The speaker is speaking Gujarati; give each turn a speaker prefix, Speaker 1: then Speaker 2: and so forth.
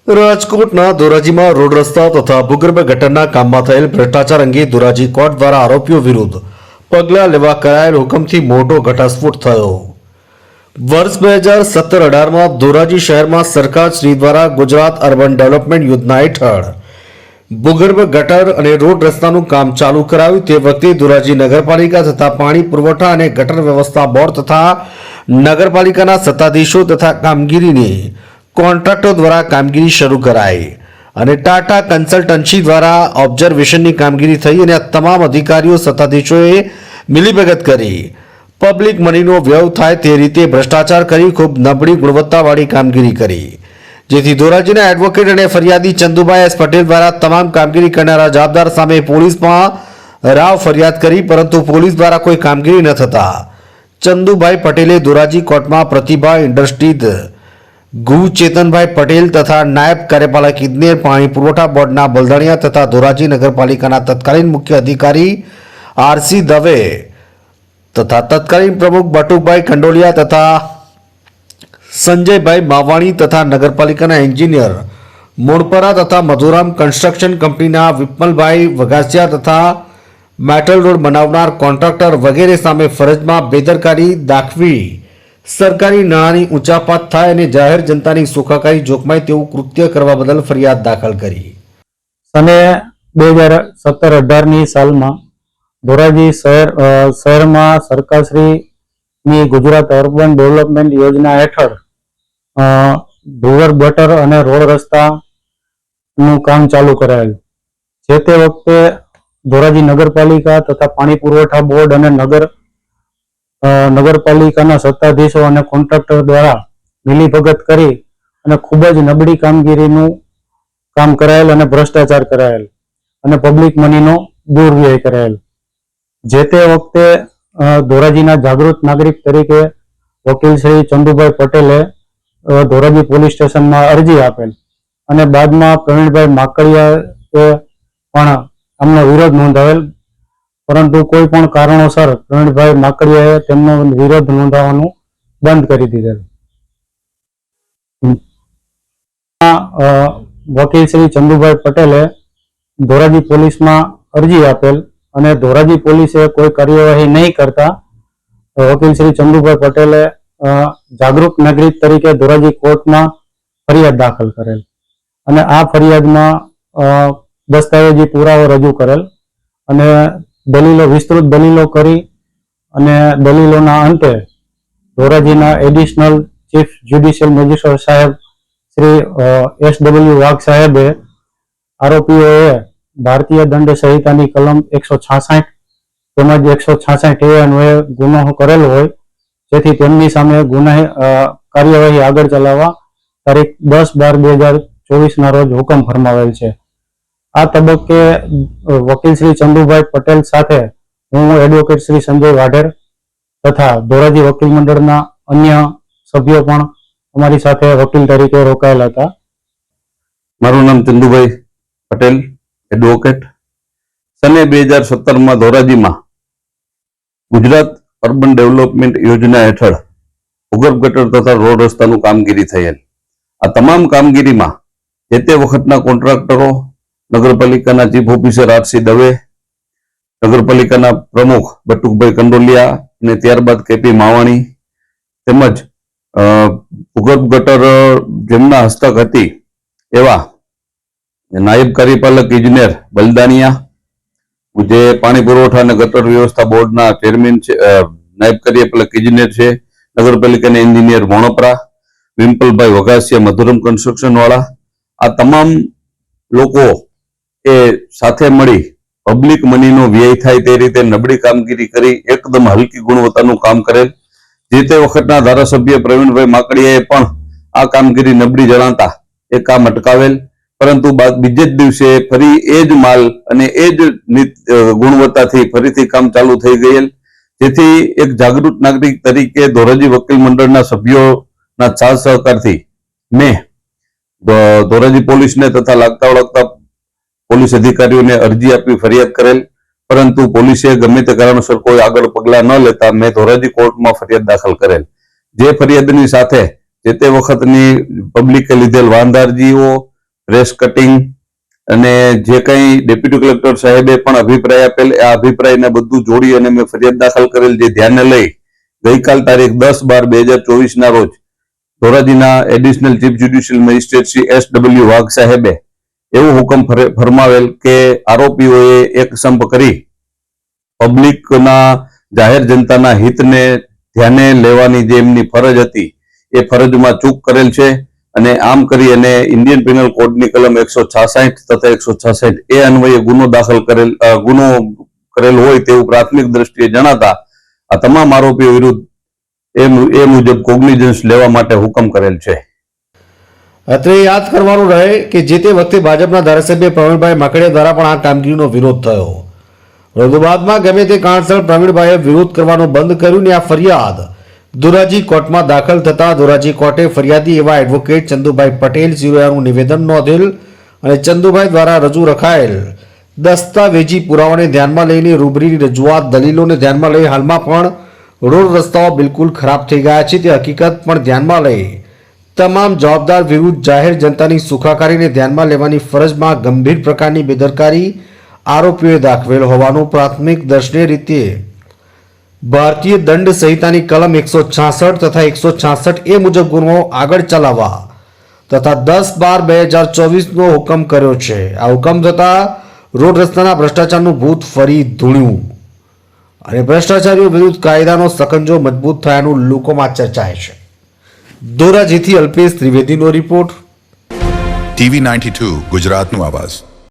Speaker 1: રાજકોટના ધોરાજીમાં રોડ રસ્તા તથા ભૂગર્ભ ગટરના કામમાં થયેલ ભ્રષ્ટાચાર અંગે ધોરાજી કોર્ટ દ્વારા આરોપીઓ વિરુદ્ધ પગલાં લેવા કરાયેલ હુકમથી મોટો ઘટસ્ફોટ થયો। વર્ષ 2017-18માં ધોરાજી શહેરમાં સરકાર શ્રી દ્વારા ગુજરાત અર્બન ડેવલપમેન્ટ યોજના હેઠળ ભૂગર્ભ ગટર અને રોડ રસ્તાનું કામ ચાલુ કરાયું। તે વખતે ધોરાજી નગરપાલિકા તથા પાણી પુરવઠા અને ગટર વ્યવસ્થા બોર્ડ તથા નગરપાલિકાના સત્તાધીશો તથા કામગીરીની કોન્ટ્રાક્ટર દ્વારા કામગીરી શરૂ કરાઈ અને ટાટા કન્સલ્ટન્સી દ્વારા ઓબ્ઝર્વેશનની કામગીરી થઈ અને આ તમામ અધિકારીઓ સત્તાધીશોએ મિલીભગત કરી પબ્લિક મનીનો વ્યય થાય તે રીતે ભ્રષ્ટાચાર કરી ખૂબ નબળી ગુણવત્તાવાળી કામગીરી કરી, જેથી ધોરાજીના એડવોકેટ અને ફરિયાદી ચંદુભાઈ એસ પટેલ દ્વારા તમામ કામગીરી કરનારા જવાબદાર સામે પોલીસમાં રાવ ફરિયાદ કરી, પરંતુ પોલીસ દ્વારા કોઈ કામગીરી ન થતા ચંદુભાઈ પટેલે ધોરાજી કોર્ટમાં પ્રતિભા ઇન્ડસ્ટ્રીઝ ગુ ચેતનભાઈ પટેલ તથા નાયબ કાર્યપાલક ઇજનેર પાણી પુરવઠા બોર્ડના બલદાણિયા તથા ધોરાજી નગરપાલિકાના તત્કાલીન મુખ્ય અધિકારી આરસી દવે તથા તત્કાલીન પ્રમુખ બટુકભાઈ ખંડોલિયા તથા સંજયભાઈ માવાણી તથા નગરપાલિકાના એન્જિનિયર મોણપરા તથા મધુરામ કન્સ્ટ્રક્શન કંપનીના વિપમલભાઈ વઘાસિયા તથા મેટલ રોડ બનાવનાર કોન્ટ્રાક્ટર વગેરે સામે ફરજમાં બેદરકારી દાખવી સરકારી નાણાંની ઊંચાપાત થાય અને જાહેર જનતાની સુખાકારી જોખમાય તેવું કૃત્ય કરવા બદલ ફરિયાદ દાખલ કરી।
Speaker 2: સને 2017-18ની સાલમાં ધોરાજી શહેરમાં સરકારશ્રીની ગુજરાત અર્બન ડેવલપમેન્ટ યોજના હેઠળ ભૂગર્ભ ગટર અને રોડ રસ્તાનું કામ ચાલુ કરાયેલ। જે તે વખતે ધોરાજી નગરપાલિકા તથા પાણી પુરવઠા બોર્ડ અને નગરપાલિકાના સત્તાધીશો અને કોન્ટ્રાક્ટર દ્વારા મિલીભગત કરી અને ખૂબ જ નબળી કામગીરીનું કામ કરાયેલ અને ભ્રષ્ટાચાર કરાયેલ અને પબ્લિક મનીનો દુર્વ્યય કરાયેલ। જે તે વખતે ધોરાજીના જાગૃત નાગરિક તરીકે વકીલ શ્રી ચંદુભાઈ પટેલે ધોરાજી પોલીસ સ્ટેશનમાં અરજી આપેલ અને બાદમાં પ્રવીણભાઈ માકડિયાએ પણ આમનો વિરોધ નોંધાવેલ, પરંતુ કોઈ પણ કારણોસર પ્રવીણભાઈ માકડિયાએ તેમનો વિરોધ નોંધાવવાનું બંધ કરી દીધેલ। વકીલ શ્રી ચંદુભાઈ પટેલે ધોરાજી પોલીસમાં અરજી આપેલ અને ધોરાજી પોલીસે કોઈ કાર્યવાહી નહીં કરતા વકીલ શ્રી ચંદુભાઈ પટેલે જાગૃત નાગરિક તરીકે ધોરાજી કોર્ટમાં ફરિયાદ દાખલ કરેલ અને આ ફરિયાદમાં દસ્તાવેજી પુરાવો રજૂ કરેલ અને વિસ્તૃત દલીલો કરી અને દલીલોના અંતે ધોરાજીના એડિશનલ ચીફ જ્યુડિશિયલ મેજિસ્ટ્રેટ સાહેબ શ્રી SW વાઘ સાહેબે આરોપીઓએ ભારતીય દંડ સંહિતાની કલમ 166 તેમજ 166A અન્વયે ગુનો કરેલો હોય, જેથી તેમની સામે કાર્યવાહી આગળ ચલાવવા તારીખ 10/12/2024ના રોજ હુકમ ફરમાવેલ છે। આ તબક્કે વકીલ શ્રી ચંદુભાઈ પટેલ સાથે હું એડવોકેટ શ્રી સંજય વાઢેર તથા ધોરાજી વકીલ મંડળના અન્ય સભ્યો પણ અમારી સાથે વકીલ તરીકે રોકાયેલા હતા।
Speaker 3: મારું નામ ચંદુભાઈ પટેલ, એડવોકેટ। સને 2017માં ધોરાજીમાં ગુજરાત અર્બન ડેવલપમેન્ટ યોજના હેઠળ ભૂગર્ભ ગટર તથા રોડ રસ્તાનું કામગીરી થયેલ। આ તમામ કામગીરીમાં જે તે વખતના કોન્ટ્રાક્ટરો, નગરપાલિકાના ચીફ ઓફિસર આરસી દવે, નગરપાલિકાના પ્રમુખ બટુકભાઈ ખંડોલિયા અને ત્યારબાદ કેપી માવાણી તેમજ ભૂગર્ભ ગટર જેમના હસ્તક હતી એવા નાયબ કાર્યપાલક ઇજનેર બલદાણિયા, જે પાણી પુરવઠા અને ગટર વ્યવસ્થા બોર્ડના ચેરમેન છે, નાયબ કાર્યપાલક ઇજનેર છે, નગરપાલિકાના એન્જિનિયર મોણપરા, વિપમલભાઈ વઘાસિયા મધુરમ કન્સ્ટ્રક્શન વાળા, આ તમામ લોકો એ સાથે મળી પબ્લિક મનીનો વ્યય થાય તે રીતે નબળી કામગીરી કરી એકદમ હલકી ગુણવત્તાનું કામ કરેલ। જે તે વખતના ધારાસભ્ય પ્રવીણભાઈ માકડિયાએ પણ આ કામગીરી નબળી જણાતા એ કામ અટકાવેલ, પરંતુ બીજે જ દિવસે ફરી એ જ માલ અને એ જ ગુણવત્તાથી ફરીથી કામ ચાલુ થઈ ગયેલ, જેથી એક જાગૃત નાગરિક તરીકે ધોરાજી વકીલ મંડળના સભ્યોના સાથ સહકારથી મેં ધોરાજી પોલીસને તથા લાગતા વળગતા પોલીસ અધિકારીઓને અરજી આપી ફરિયાદ કરેલ, પરંતુ પોલીસે ગમે તે કારણોસર કોઈ આગળ પગલાં ન લેતા મેં ધોરાજી કોર્ટમાં ફરિયાદ દાખલ કરેલ। જે ફરિયાદની સાથે જે તે વખતની પબ્લિકે લીધેલ વાંધારજીઓ રેસ કટિંગ અને જે કંઈ ડેપ્યુટી કલેક્ટર સાહેબે પણ અભિપ્રાય આપેલ આ અભિપ્રાયને બધું જોડી અને મેં ફરિયાદ દાખલ કરેલ, જે ધ્યાને લઈ ગઈકાલ તારીખ 10/12/2024 ના રોજ ધોરાજીના additional chief judicial magistrate Shri SW Wagh સાહેબે એવો હુકમ ફરમાવેલ કે આરોપીઓએ એક સંપ કરી પબ્લિકના જાહેર જનતાના હિતને ધ્યાને લેવાની જે એમની ફરજ હતી એ ફરજમાં ચૂક કરેલ છે અને આમ કરી અને ઇન્ડિયન પિનલ કોડની કલમ 166 તથા 166 એ અન્વયે ગુનો કરેલ હોય તેવું પ્રાથમિક દ્રષ્ટિએ જણાતા આ તમામ આરોપીઓ વિરુદ્ધ એ મુજબ કોગ્નિઝન્સ લેવા માટે હુકમ કરેલ છે.
Speaker 1: અત્રે યાદ કરવાનું રહે કે જે તે વખતે ભાજપના ધારાસભ્ય પ્રવીણભાઈ માકડિયા દ્વારા પણ આ કામગીરીનો વિરોધ થયો. રદુબાદમાં ગમે તે કારણસર પ્રવીણભાઈએ વિરોધ કરવાનું બંધ કર્યું ને આ ફરિયાદ ધોરાજી કોર્ટમાં દાખલ થતા ધોરાજી કોર્ટે ફરિયાદી એવા એડવોકેટ ચંદુભાઈ પટેલ સિરોયાનું નિવેદન નોંધેલ અને ચંદુભાઈ દ્વારા રજૂ રખાયેલ દસ્તાવેજી પુરાવાને ધ્યાનમાં લઈને રૂબરીની રજૂઆત દલીલોને ધ્યાનમાં લઈ હાલમાં પણ રોડ રસ્તાઓ બિલકુલ ખરાબ થઈ ગયા છે તે હકીકત પણ ધ્યાનમાં લઈ તમામ જવાબદાર વિરુદ્ધ જાહેર જનતાની સુખાકારીને ધ્યાનમાં લેવાની ફરજમાં ગંભીર પ્રકારની બેદરકારી આરોપીઓએ દાખવેલ હોવાનું પ્રાથમિક દર્શને રીતે ભારતીય દંડ સંહિતાની કલમ 166 તથા 166 એ મુજબ ગુનો આગળ ચલાવવા તથા 10/12/2024 નો હુકમ કર્યો છે. આ હુકમ થતા રોડ રસ્તાના ભ્રષ્ટાચારનું ભૂત ફરી ધૂણ્યું અને ભ્રષ્ટાચારીઓ વિરુદ્ધ કાયદાનો સકંજો મજબૂત થયાનું લોકોમાં ચર્ચાય છે. ધોરાજીથી અલ્પેશ ત્રિવેદીનો રિપોર્ટ.
Speaker 4: TV 92 ગુજરાતનું આવાજ.